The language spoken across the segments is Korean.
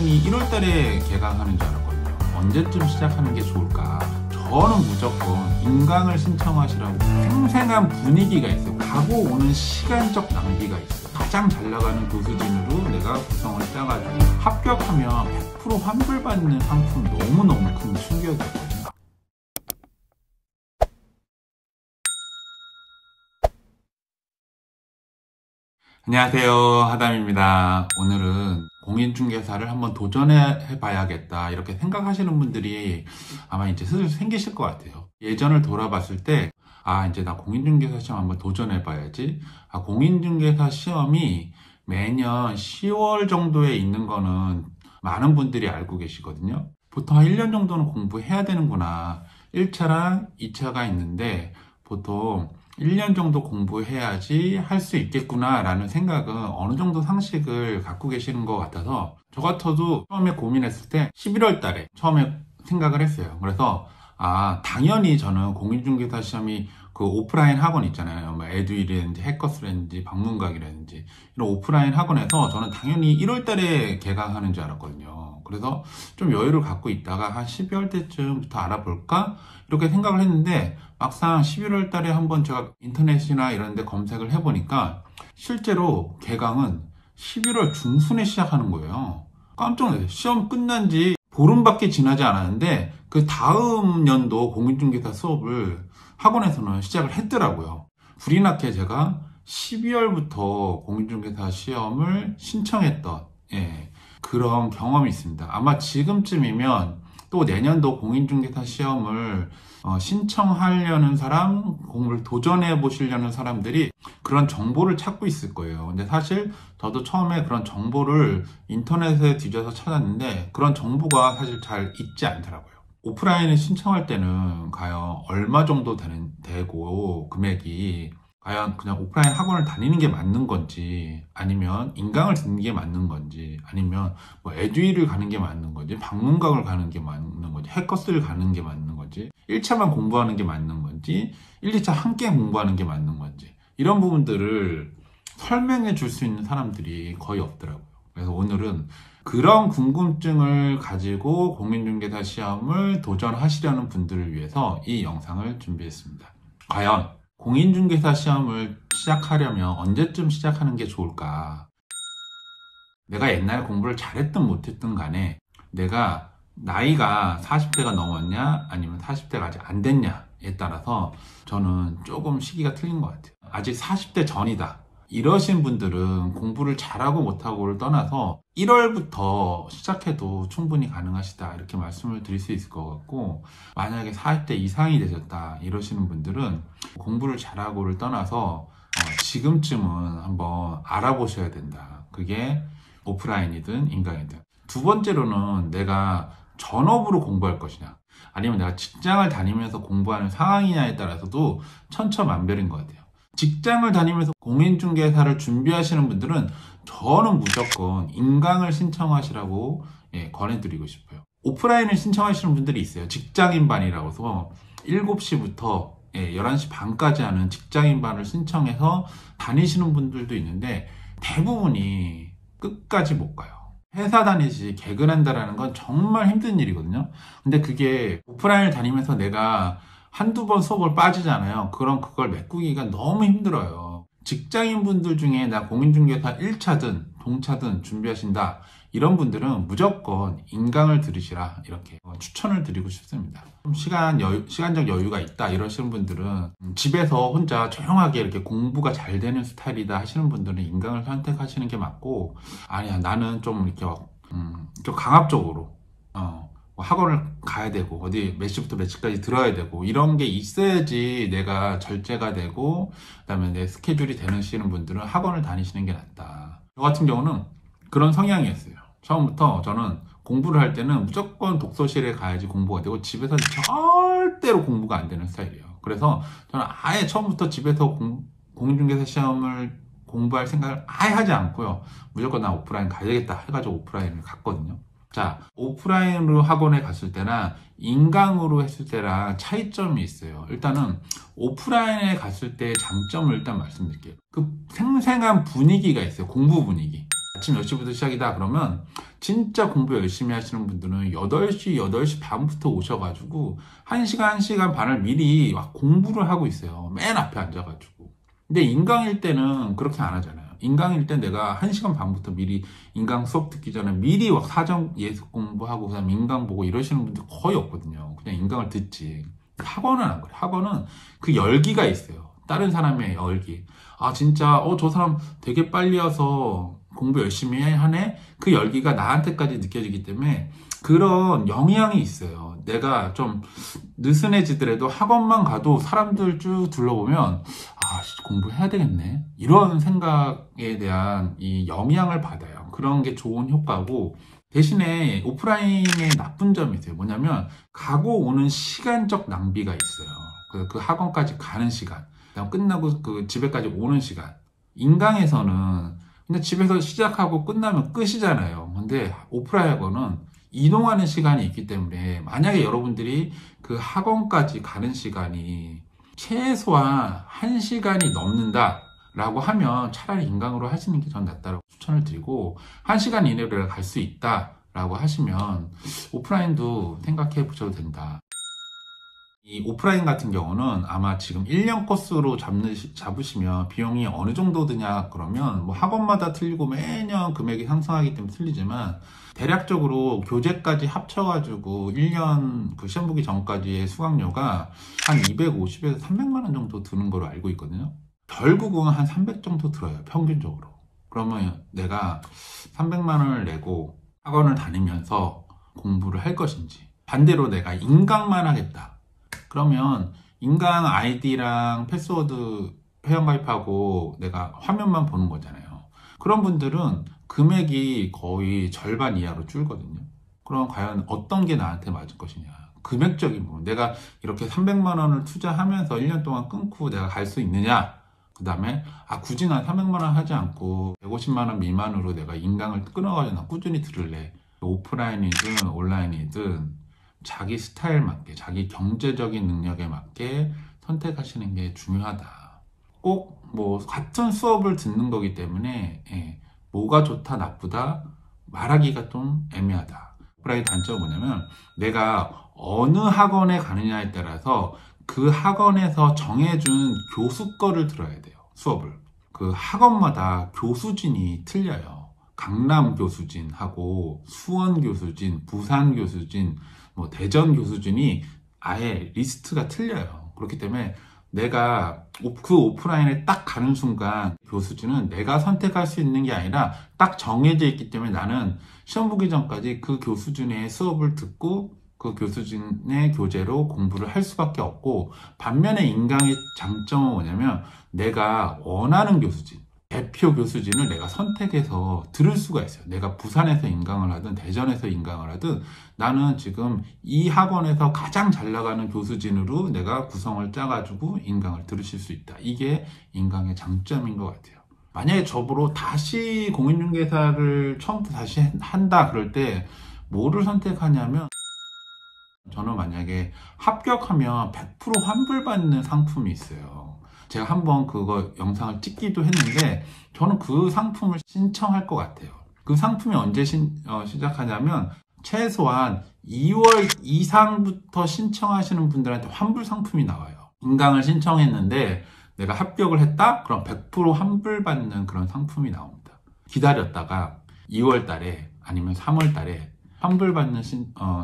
당연히 1월 달에 개강하는 줄 알았거든요. 언제쯤 시작하는 게 좋을까? 저는 무조건 인강을 신청하시라고. 생생한 분위기가 있어요. 가고 오는 시간적 낭비가 있어요. 가장 잘 나가는 교수진으로 내가 구성을 짜가지고 합격하면 100% 환불받는 상품, 너무너무 큰 충격이었거든요. 안녕하세요, 하담입니다. 오늘은 공인중개사를 한번 도전해 봐야겠다 이렇게 생각하시는 분들이 아마 이제 슬슬 생기실 것 같아요. 예전을 돌아봤을 때 이제 나 공인중개사 시험 한번 도전해 봐야지. 공인중개사 시험이 매년 10월 정도에 있는 거는 많은 분들이 알고 계시거든요. 보통 한 1년 정도는 공부해야 되는구나. 1차랑 2차가 있는데 보통 1년 정도 공부해야지 할 수 있겠구나 라는 생각은 어느 정도 상식을 갖고 계시는 것 같아서 저 같아도 처음에 고민했을 때 11월 달에 처음에 생각을 했어요. 그래서 당연히 저는 공인중개사 시험이 그 오프라인 학원 있잖아요. 뭐 에듀이라든지 해커스라든지 방문각이라든지 이런 오프라인 학원에서 저는 당연히 1월 달에 개강하는 줄 알았거든요. 그래서 좀 여유를 갖고 있다가 한 12월 때쯤부터 알아볼까? 이렇게 생각을 했는데 막상 11월 달에 한번 제가 인터넷이나 이런 데 검색을 해보니까 실제로 개강은 11월 중순에 시작하는 거예요. 깜짝 놀랐어요. 시험 끝난 지 보름밖에 지나지 않았는데 그 다음 연도 공인중개사 수업을 학원에서는 시작을 했더라고요. 불이 나게 제가 12월부터 공인중개사 시험을 신청했던 그런 경험이 있습니다. 아마 지금쯤이면 또 내년도 공인중개사 시험을 신청하려는 사람, 공부를 도전해 보시려는 사람들이 그런 정보를 찾고 있을 거예요. 근데 사실 저도 처음에 그런 정보를 인터넷에 뒤져서 찾았는데 그런 정보가 사실 잘 있지 않더라고요. 오프라인을 신청할 때는 과연 얼마 정도 되고 금액이 과연 그냥 오프라인 학원을 다니는 게 맞는 건지, 아니면 인강을 듣는 게 맞는 건지, 아니면 뭐 에듀이를 가는 게 맞는 건지, 방문각을 가는 게 맞는 건지, 해커스를 가는 게 맞는 건지, 1차만 공부하는 게 맞는 건지, 1, 2차 함께 공부하는 게 맞는 건지, 이런 부분들을 설명해 줄 수 있는 사람들이 거의 없더라고요. 그래서 오늘은 그런 궁금증을 가지고 공인중개사 시험을 도전하시려는 분들을 위해서 이 영상을 준비했습니다. 과연 공인중개사 시험을 시작하려면 언제쯤 시작하는 게 좋을까? 내가 옛날에 공부를 잘했든 못했든 간에 내가 나이가 40대가 넘었냐 아니면 40대가 아직 안 됐냐에 따라서 저는 조금 시기가 틀린 것 같아요. 아직 40대 전이다 이러신 분들은 공부를 잘하고 못하고를 떠나서 1월부터 시작해도 충분히 가능하시다 이렇게 말씀을 드릴 수 있을 것 같고, 만약에 40대 이상이 되셨다 이러시는 분들은 공부를 잘하고를 떠나서 지금쯤은 한번 알아보셔야 된다. 그게 오프라인이든 인강이든. 두 번째로는 내가 전업으로 공부할 것이냐 아니면 내가 직장을 다니면서 공부하는 상황이냐에 따라서도 천차만별인 것 같아요. 직장을 다니면서 공인중개사를 준비하시는 분들은 저는 무조건 인강을 신청하시라고 권해드리고 싶어요. 오프라인을 신청하시는 분들이 있어요. 직장인반이라고 해서 7시부터 11시 반까지 하는 직장인반을 신청해서 다니시는 분들도 있는데 대부분이 끝까지 못 가요. 회사 다니시 개근한다라는 건 정말 힘든 일이거든요. 근데 그게 오프라인을 다니면서 내가 한두 번 수업을 빠지잖아요. 그럼 그걸 메꾸기가 너무 힘들어요. 직장인분들 중에 나 공인중개사 1차든 동차든 준비하신다 이런 분들은 무조건 인강을 들으시라 이렇게 추천을 드리고 싶습니다. 좀 시간적 여유가 있다 이러시는 분들은 집에서 혼자 조용하게 이렇게 공부가 잘 되는 스타일이다 하시는 분들은 인강을 선택하시는 게 맞고, 아니야 나는 좀 이렇게 좀 강압적으로 학원을 가야 되고 어디 몇 시부터 몇 시까지 들어야 되고 이런 게 있어야지 내가 절제가 되고 그다음에 내 스케줄이 되시는 분들은 학원을 다니시는 게 낫다. 저 같은 경우는 그런 성향이었어요. 처음부터 저는 공부를 할 때는 무조건 독서실에 가야지 공부가 되고 집에서는 절대로 공부가 안 되는 스타일이에요. 그래서 저는 아예 처음부터 집에서 공인중개사 시험을 공부할 생각을 아예 하지 않고요. 무조건 나 오프라인 가야겠다 해가지고 오프라인을 갔거든요. 자, 오프라인으로 학원에 갔을 때나 인강으로 했을 때랑 차이점이 있어요. 일단은 오프라인에 갔을 때 장점을 일단 말씀드릴게요. 그 생생한 분위기가 있어요. 공부 분위기. 아침 10시부터 시작이다 그러면 진짜 공부 열심히 하시는 분들은 8시 반부터 오셔가지고 1시간 반을 미리 막 공부를 하고 있어요. 맨 앞에 앉아가지고. 근데 인강일 때는 그렇게 안 하잖아요. 인강일 때 내가 1시간 반부터 미리 인강 수업 듣기 전에 미리 막 사전 예습 공부하고 그다음 인강 보고 이러시는 분들 거의 없거든요. 그냥 인강을 듣지. 학원은 안 그래. 학원은 그 열기가 있어요. 다른 사람의 열기. 아 진짜 저 사람 되게 빨리 와서 공부 열심히 하네? 그 열기가 나한테까지 느껴지기 때문에 그런 영향이 있어요. 내가 좀 느슨해지더라도 학원만 가도 사람들 쭉 둘러보면 공부해야 되겠네. 이런 생각에 대한 이 영향을 받아요. 그런 게 좋은 효과고, 대신에 오프라인의 나쁜 점이 있어요. 뭐냐면 가고 오는 시간적 낭비가 있어요. 그 학원까지 가는 시간, 그다음 끝나고 그 집에까지 오는 시간. 인강에서는 근데 집에서 시작하고 끝나면 끝이잖아요. 근데 오프라인 학원은 이동하는 시간이 있기 때문에 만약에 여러분들이 그 학원까지 가는 시간이 최소한 1시간이 넘는다 라고 하면 차라리 인강으로 하시는 게 전 낫다고 추천을 드리고, 1시간 이내로 내가 갈 수 있다 라고 하시면 오프라인도 생각해 보셔도 된다. 이 오프라인 같은 경우는 아마 지금 1년 코스로 잡으시면 비용이 어느 정도 드냐 그러면 뭐 학원마다 틀리고 매년 금액이 상승하기 때문에 틀리지만, 대략적으로 교재까지 합쳐가지고 1년 그 시험 보기 전까지의 수강료가 한 250에서 300만 원 정도 드는 걸로 알고 있거든요. 결국은 한 300 정도 들어요, 평균적으로. 그러면 내가 300만 원을 내고 학원을 다니면서 공부를 할 것인지, 반대로 내가 인강만 하겠다 그러면 인강 아이디랑 패스워드 회원가입하고 내가 화면만 보는 거잖아요. 그런 분들은 금액이 거의 절반 이하로 줄거든요. 그럼 과연 어떤 게 나한테 맞을 것이냐. 금액적인 부분. 내가 이렇게 300만 원을 투자하면서 1년 동안 끊고 내가 갈 수 있느냐. 그 다음에 굳이 난 300만 원 하지 않고 150만 원 미만으로 내가 인강을 끊어가지고 난 꾸준히 들을래. 오프라인이든 온라인이든 자기 스타일 맞게, 자기 경제적인 능력에 맞게 선택하시는 게 중요하다. 꼭 뭐 같은 수업을 듣는 거기 때문에 뭐가 좋다 나쁘다 말하기가 좀 애매하다. 오프라인 단점은 뭐냐면 내가 어느 학원에 가느냐에 따라서 그 학원에서 정해준 교수 거를 들어야 돼요. 수업을. 그 학원마다 교수진이 틀려요. 강남 교수진하고 수원 교수진, 부산 교수진, 뭐 대전 교수진이 아예 리스트가 틀려요. 그렇기 때문에 내가 그 오프라인에 딱 가는 순간 교수진은 내가 선택할 수 있는 게 아니라 딱 정해져 있기 때문에 나는 시험 보기 전까지 그 교수진의 수업을 듣고 그 교수진의 교재로 공부를 할 수밖에 없고, 반면에 인강의 장점은 뭐냐면 내가 원하는 교수진, 대표 교수진을 내가 선택해서 들을 수가 있어요. 내가 부산에서 인강을 하든 대전에서 인강을 하든 나는 지금 이 학원에서 가장 잘 나가는 교수진으로 내가 구성을 짜가지고 인강을 들으실 수 있다. 이게 인강의 장점인 것 같아요. 만약에 저보러 다시 공인중개사를 처음부터 다시 한다 그럴 때 뭐를 선택하냐면, 저는 만약에 합격하면 100% 환불받는 상품이 있어요. 제가 한번 그거 영상을 찍기도 했는데 저는 그 상품을 신청할 것 같아요. 그 상품이 언제 시작하냐면 최소한 2월 이상부터 신청하시는 분들한테 환불 상품이 나와요. 인강을 신청했는데 내가 합격을 했다? 그럼 100% 환불받는 그런 상품이 나옵니다. 기다렸다가 2월 달에 아니면 3월 달에 환불받는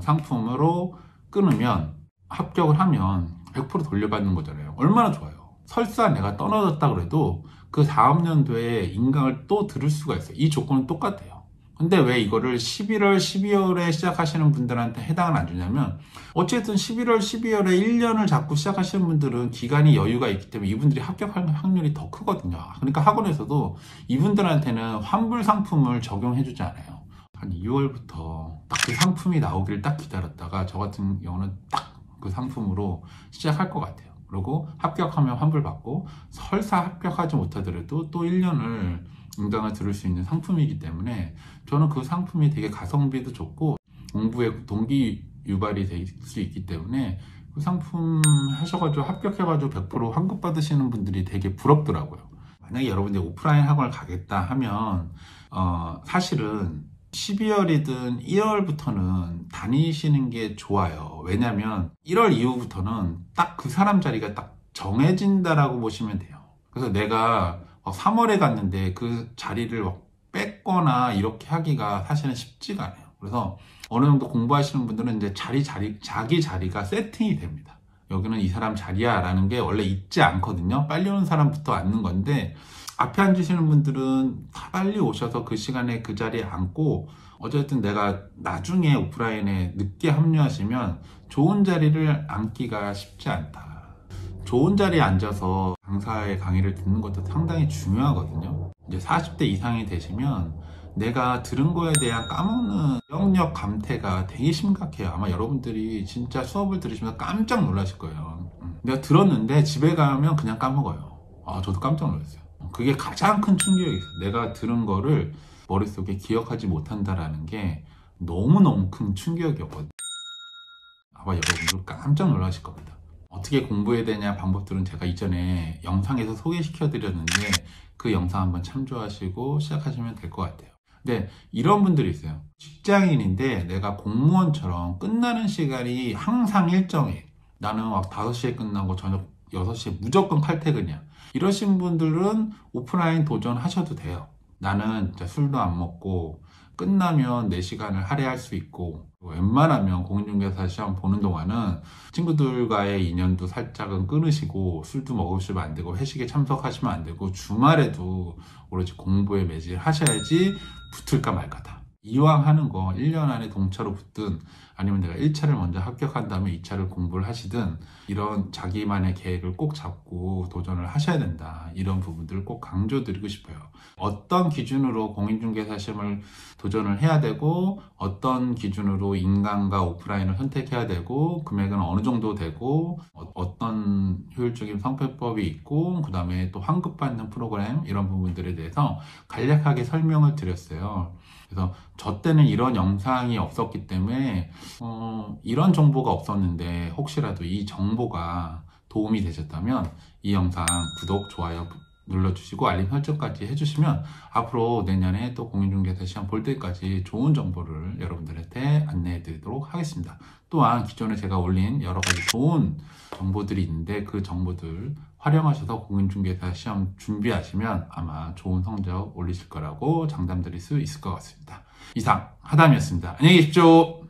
상품으로 끊으면, 합격을 하면 100% 돌려받는 거잖아요. 얼마나 좋아요. 설사 내가 떨어졌다 그래도 그 다음 연도에 인강을 또 들을 수가 있어요. 이 조건은 똑같아요. 근데 왜 이거를 11월, 12월에 시작하시는 분들한테 해당을 안 주냐면, 어쨌든 11월, 12월에 1년을 잡고 시작하시는 분들은 기간이 여유가 있기 때문에 이분들이 합격할 확률이 더 크거든요. 그러니까 학원에서도 이분들한테는 환불 상품을 적용해 주지 않아요. 한 2월부터 딱 그 상품이 나오기를 딱 기다렸다가 저 같은 경우는 딱 그 상품으로 시작할 것 같아요. 그리고 합격하면 환불받고, 설사 합격하지 못하더라도 또 1년을 인강을 들을 수 있는 상품이기 때문에 저는 그 상품이 되게 가성비도 좋고 공부에 동기 유발이 될 수 있기 때문에 그 상품 하셔가지고 합격해가지고 100% 환급 받으시는 분들이 되게 부럽더라고요. 만약에 여러분들이 오프라인 학원을 가겠다 하면 사실은 12월이든 1월부터는 다니시는 게 좋아요. 왜냐면 1월 이후부터는 딱 그 사람 자리가 딱 정해진다라고 보시면 돼요. 그래서 내가 3월에 갔는데 그 자리를 뺏거나 이렇게 하기가 사실은 쉽지가 않아요. 그래서 어느 정도 공부하시는 분들은 이제 자기 자리가 세팅이 됩니다. 여기는 이 사람 자리야 라는 게 원래 있지 않거든요. 빨리 오는 사람부터 앉는 건데, 앞에 앉으시는 분들은 다 빨리 오셔서 그 시간에 그 자리에 앉고, 어쨌든 내가 나중에 오프라인에 늦게 합류하시면 좋은 자리를 앉기가 쉽지 않다. 좋은 자리에 앉아서 강사의 강의를 듣는 것도 상당히 중요하거든요. 이제 40대 이상이 되시면 내가 들은 거에 대한 까먹는 기억력 감퇴가 되게 심각해요. 아마 여러분들이 진짜 수업을 들으시면서 깜짝 놀라실 거예요. 내가 들었는데 집에 가면 그냥 까먹어요. 저도 깜짝 놀랐어요. 그게 가장 큰 충격이 있어요. 내가 들은 거를 머릿속에 기억하지 못한다라는 게 너무너무 큰 충격이었거든요. 아마 여러분들 깜짝 놀라실 겁니다. 어떻게 공부해야 되냐 방법들은 제가 이전에 영상에서 소개시켜 드렸는데, 그 영상 한번 참조하시고 시작하시면 될 것 같아요. 근데 이런 분들이 있어요. 직장인인데 내가 공무원처럼 끝나는 시간이 항상 일정해. 나는 막 5시에 끝나고 저녁 6시에 무조건 칼퇴근이야. 이러신 분들은 오프라인 도전하셔도 돼요. 나는 진짜 술도 안 먹고 끝나면 내 시간을 할애할 수 있고, 웬만하면 공인중개사 시험 보는 동안은 친구들과의 인연도 살짝은 끊으시고, 술도 먹으시면 안 되고, 회식에 참석하시면 안 되고, 주말에도 오로지 공부에 매진하셔야지 붙을까 말까다. 이왕 하는 거 1년 안에 동차로 붙든, 아니면 내가 1차를 먼저 합격한 다음에 2차를 공부를 하시든, 이런 자기만의 계획을 꼭 잡고 도전을 하셔야 된다. 이런 부분들을 꼭 강조드리고 싶어요. 어떤 기준으로 공인중개사 시험을 도전을 해야 되고, 어떤 기준으로 인강과 오프라인을 선택해야 되고, 금액은 어느 정도 되고, 어떤 효율적인 성패법이 있고, 그 다음에 또 환급받는 프로그램, 이런 부분들에 대해서 간략하게 설명을 드렸어요. 그래서 저 때는 이런 영상이 없었기 때문에 이런 정보가 없었는데, 혹시라도 이 정보가 도움이 되셨다면 이 영상 구독, 좋아요 눌러주시고 알림 설정까지 해주시면 앞으로 내년에 또 공인중개사 시험 볼 때까지 좋은 정보를 여러분들한테 안내해 드리도록 하겠습니다. 또한 기존에 제가 올린 여러 가지 좋은 정보들이 있는데, 그 정보들 활용하셔서 공인중개사 시험 준비하시면 아마 좋은 성적 올리실 거라고 장담드릴 수 있을 것 같습니다. 이상 하담이었습니다. 안녕히 계십시오.